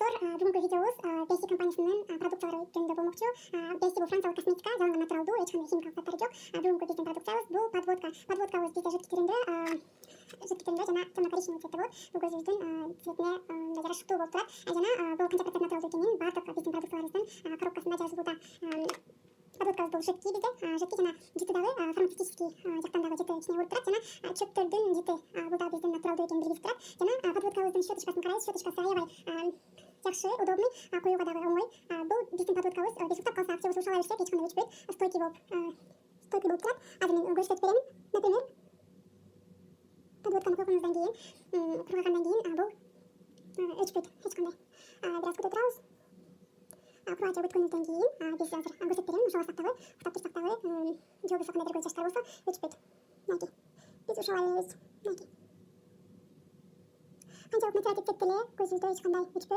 саламатсыздар. Бүгүнкү видеобуз Besi компаниясынын продукциялары жөнүндө болмокчу. Besi бул франциялык косметика, жалган натуралдуу, эч кандай химикалык заттары жок. Бүгүнкү биздин продукциябыз бул подводка. Подводкабыз бизде жидкеттеринде жана темно коричневый цветте болот. Бул көзүбүздүн цветине жарашыктуу болуп турат. Жана бул канча процент натуралдуу экенин баардык биздин продукцияларыбыздын коробкасында жазылууда. Подводкабыз бул жидкий бизде, жидкий жана жыты дагы фармацевтический жактан дагы жыты ичине уруп турат жана чөптөрдүн жыты бул дагы биздин натуралдуу экенин билдирип турат. Жана подводкабыздын щеточкасын карайбыз, щеточкасы аябай жакшы, удобный, коюуга дагы оңой. Бул биздин подводкабыз биз уктап калсак же болбосо ушала берсек эч кандай өчпөйт, стойкий болуп турат. Азыр мен көрсөтүп берем. Например, подводканы койгондон кийин, кургагандан кийин бул өчпөйт эч кандай. Бир аз күтө турабыз. Курача бүткөндөн кийин биз азыр көрсөтүп берем. Ушаласак дагы, уктап турсак дагы, же болбосо кандайдыр көз жаштар болсо өчпөйт. Мынакей. Биз ушала беребиз. Мынакей. Канчалык натуралдуу цветте эле көзүбүздө эч кандай өчпөйт.